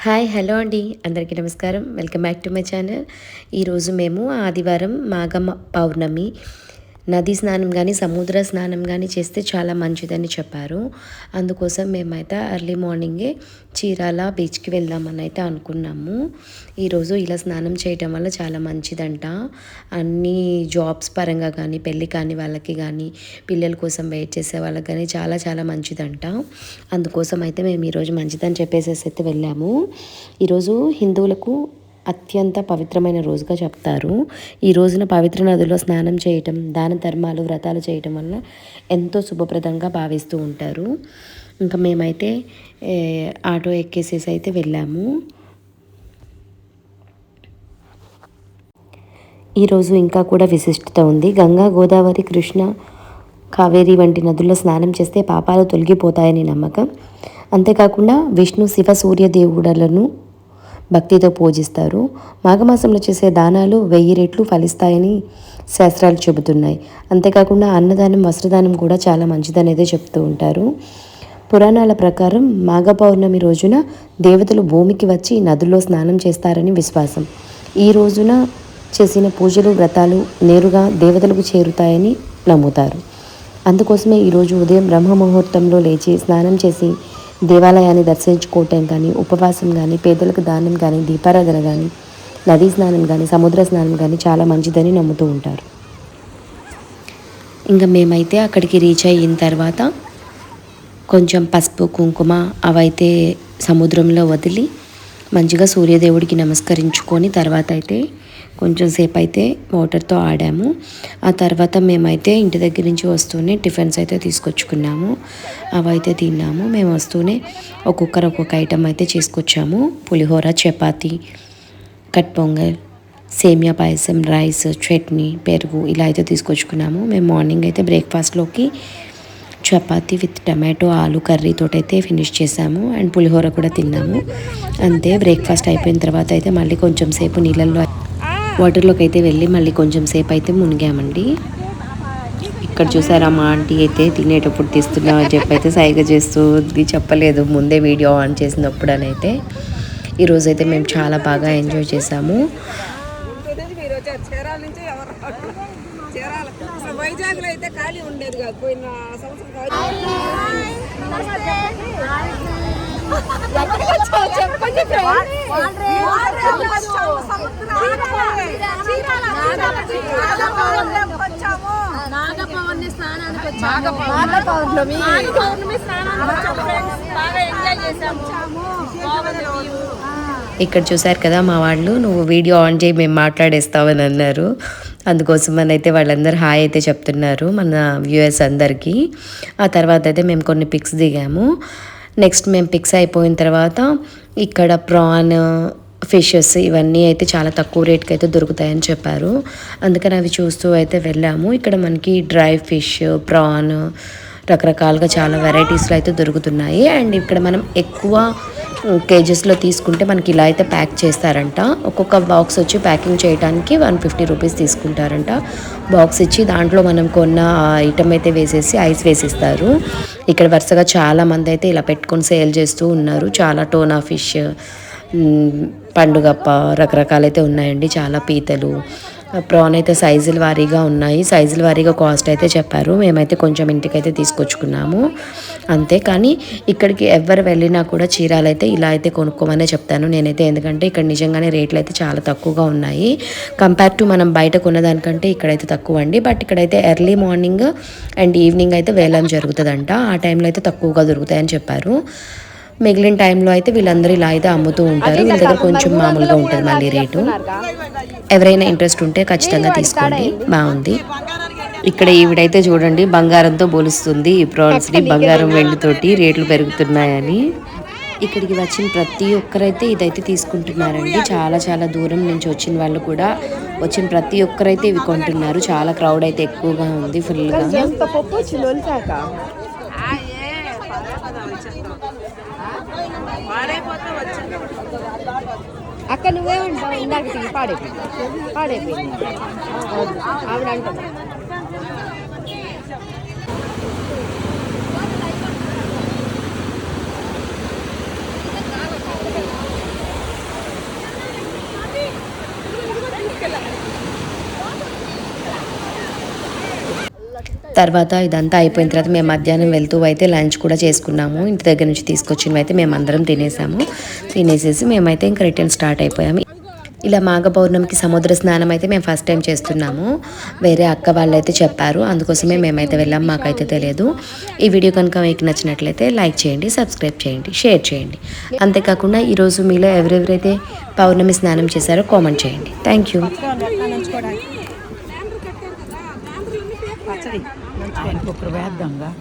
Hi hello అండి అందరికీ నమస్కారం. Welcome back to my channel. ఈరోజు మేము ఆదివారం మాఘ పౌర్ణమి నదీ స్నానం కానీ సముద్ర స్నానం కానీ చేస్తే చాలా మంచిదని చెప్పారు. అందుకోసం మేమైతే ఎర్లీ మార్నింగే చీరాల బీచ్కి వెళ్దామని అయితే అనుకున్నాము. ఈరోజు ఇలా స్నానం చేయటం వల్ల చాలా మంచిదంట. అన్ని జాబ్స్ పరంగా కానీ పెళ్ళి కాని వాళ్ళకి కానీ పిల్లల కోసం వెయిట్ చేసే వాళ్ళకి కానీ చాలా చాలా మంచిదంట. అందుకోసం అయితే మేము ఈరోజు మంచిదని చెప్పేసి అయితే వెళ్ళాము. ఈరోజు హిందువులకు అత్యంత పవిత్రమైన రోజుగా చెప్తారు. ఈ రోజున పవిత్ర నదిలో స్నానం చేయటం, దాన ధర్మాలు వ్రతాలు చేయటం వల్ల ఎంతో శుభప్రదంగా భావిస్తూ ఉంటారు. ఇంకా మేమైతే ఆటో ఎక్కేసేసి అయితే వెళ్ళాము. ఈరోజు ఇంకా కూడా విశిష్టత ఉంది. గంగా, గోదావరి, కృష్ణ, కావేరి వంటి నదుల్లో స్నానం చేస్తే పాపాలు తొలగిపోతాయని నమ్మకం. అంతేకాకుండా విష్ణు, శివ, సూర్య దేవుడులను భక్తితో పూజిస్తారు. మాఘమాసంలో చేసే దానాలు 1000 రెట్లు ఫలిస్తాయని శాస్త్రాలు చెబుతున్నాయి. అంతేకాకుండా అన్నదానం, వస్త్రదానం కూడా చాలా మంచిదనేదే చెప్తూ ఉంటారు. పురాణాల ప్రకారం మాఘ పౌర్ణమి రోజున దేవతలు భూమికి వచ్చి నదుల్లో స్నానం చేస్తారని విశ్వాసం. ఈ రోజున చేసిన పూజలు, వ్రతాలు నేరుగా దేవతలకు చేరుతాయని నమ్ముతారు. అందుకోసమే ఈరోజు ఉదయం బ్రహ్మ ముహూర్తంలో లేచి స్నానం చేసి దేవాలయాన్ని దర్శించుకోవటం కానీ, ఉపవాసం కానీ, పేదలకు దానం కానీ, దీపారాధన కానీ, నదీ స్నానం కానీ, సముద్ర స్నానం కానీ చాలా మంచిదని నమ్ముతూ ఉంటారు. ఇంకా మేమైతే అక్కడికి రీచ్ అయిన తర్వాత కొంచెం పసుపు, కుంకుమ అవైతే సముద్రంలో వదిలి మంచిగా సూర్యదేవుడికి నమస్కరించుకొని తర్వాత అయితే కొంచెం సేపు అయితే వాటర్తో ఆడాము. ఆ తర్వాత మేమైతే ఇంటి దగ్గర నుంచి వస్తూనే టిఫిన్స్ అయితే తీసుకొచ్చుకున్నాము. అవైతే తిన్నాము. మేము వస్తూనే ఒక్కొక్కరు ఒక్కొక్క ఐటెం అయితే చేసుకొచ్చాము. పులిహోర, చపాతి, కట్ పొంగల్, సేమియా పాయసం, రైస్, చట్నీ, పెరుగు ఇలా అయితే తీసుకొచ్చుకున్నాము. మేము మార్నింగ్ అయితే బ్రేక్ఫాస్ట్లోకి చపాతీ విత్ టమాటో ఆలు కర్రీతో అయితే ఫినిష్ చేసాము. అండ్ పులిహోర కూడా తిన్నాము. అంతే. బ్రేక్ఫాస్ట్ అయిపోయిన తర్వాత అయితే మళ్ళీ కొంచెం సేపు నీళ్ళల్లో వాటర్లోకి అయితే వెళ్ళి మళ్ళీ కొంచెం సేపు అయితే మునిగామండి. ఇక్కడ చూసారా మా ఆంటీ అయితే తినేటప్పుడు తీస్తున్నాం అని చెప్పి అయితే సైగ చేస్తుంది. చెప్పలేదు ముందే వీడియో ఆన్ చేసినప్పుడు అని అయితే. ఈరోజైతే మేము చాలా బాగా ఎంజాయ్ చేసాము. వైజాగ్లో అయితే ఖాళీ ఉండేది కాదు. పోయిన సంవత్సరం ఇక్కడ చూసారు కదా మా వాళ్ళు, నువ్వు వీడియో ఆన్ చేయి మేము మాట్లాడేస్తామని అన్నారు. అందుకోసం అయితే వాళ్ళందరూ హాయ్ అయితే చెప్తున్నారు మన వ్యూయర్స్ అందరికీ. ఆ తర్వాత అయితే మేము కొన్ని పిక్స్ దిగాము. నెక్స్ట్ మేము పిక్స్ అయిపోయిన తర్వాత ఇక్కడ ప్రాన్, ఫిషెస్ ఇవన్నీ అయితే చాలా తక్కువ రేట్కి అయితే దొరుకుతాయని చెప్పారు. అందుకని అవి చూస్తూ అయితే వెళ్ళాము. ఇక్కడ మనకి డ్రై ఫిష్, ప్రాన్ రకరకాలుగా చాలా వెరైటీస్లో అయితే దొరుకుతున్నాయి. అండ్ ఇక్కడ మనం ఎక్కువ కేజెస్లో తీసుకుంటే మనకి ఇలా అయితే ప్యాక్ చేస్తారంట. ఒక్కొక్క బాక్స్ వచ్చి ప్యాకింగ్ చేయడానికి 150 రూపీస్ తీసుకుంటారంట. బాక్స్ ఇచ్చి దాంట్లో మనం కొన్న ఐటమ్ అయితే వేసేసి ఐస్ వేసిస్తారు. ఇక్కడ వరుసగా చాలా మంది అయితే ఇలా పెట్టుకొని సేల్ చేస్తూ ఉన్నారు. చాలా టోనా ఫిష్, పండుగప్ప రకరకాలైతే ఉన్నాయండి. చాలా పీతలు, ప్రాన్ అయితే సైజుల వారీగా ఉన్నాయి. సైజుల వారీగా కాస్ట్ అయితే చెప్పారు. మేమైతే కొంచెం ఇంటికైతే తీసుకొచ్చుకున్నాము అంతే. కానీ ఇక్కడికి ఎవరు వెళ్ళినా కూడా చీరాలు అయితే ఇలా అయితే కొనుక్కోమనే చెప్తాను నేనైతే. ఎందుకంటే ఇక్కడ నిజంగానే రేట్లు అయితే చాలా తక్కువగా ఉన్నాయి. కంపేర్ టు మనం బయట కొన్నదానికంటే ఇక్కడైతే తక్కువ అండి. బట్ ఇక్కడైతే ఎర్లీ మార్నింగ్ అండ్ ఈవినింగ్ అయితే వేలం జరుగుతుందంట. ఆ టైంలో అయితే తక్కువగా దొరుకుతాయని చెప్పారు. మిగిలిన టైంలో అయితే వీళ్ళందరూ ఇలా అయితే అమ్ముతూ ఉంటారు. వీళ్ళ దగ్గర కొంచెం మామూలుగా ఉంటుంది మళ్ళీ రేటు. ఎవరైనా ఇంట్రెస్ట్ ఉంటే ఖచ్చితంగా తీసుకోండి, బాగుంది. ఇక్కడ ఈవిడైతే చూడండి బంగారంతో పోలుస్తుంది ఈ ప్రాన్స్ని. బంగారం వెండితోటి రేట్లు పెరుగుతున్నాయని ఇక్కడికి వచ్చిన ప్రతి ఒక్కరైతే ఇదైతే తీసుకుంటున్నారండి. చాలా చాలా దూరం నుంచి వచ్చిన వాళ్ళు కూడా వచ్చిన ప్రతి ఒక్కరైతే ఇవి కొంటున్నారు. చాలా క్రౌడ్ అయితే ఎక్కువగా ఉంది ఫుల్గా. అక్క నువ్వే ఉంటావు ఇందాక తిరిగి పాడైపోయింది ఆవిడ అంటుంది. తర్వాత ఇదంతా అయిపోయిన తర్వాత మేము మధ్యాహ్నం వెళ్తూ అయితే లంచ్ కూడా చేసుకున్నాము. ఇంటి దగ్గర నుంచి తీసుకొచ్చినవి అయితే మేము అందరం తినేసేసి మేమైతే ఇంకా రిటర్న్ స్టార్ట్ అయిపోయాము. ఇలా మాఘ పౌర్ణమికి సముద్ర స్నానం అయితే మేము ఫస్ట్ టైం చేస్తున్నాము. వేరే అక్క వాళ్ళు అయితే చెప్పారు, అందుకోసమే మేమైతే వెళ్ళాం, మాకైతే తెలియదు. ఈ వీడియో కనుక మీకు నచ్చినట్లయితే లైక్ చేయండి, సబ్స్క్రైబ్ చేయండి, షేర్ చేయండి. అంతేకాకుండా ఈరోజు మీలో ఎవరెవరైతే పౌర్ణమి స్నానం చేశారో కామెంట్ చేయండి. Thank you. పచ్చడి వేద్దాంగా.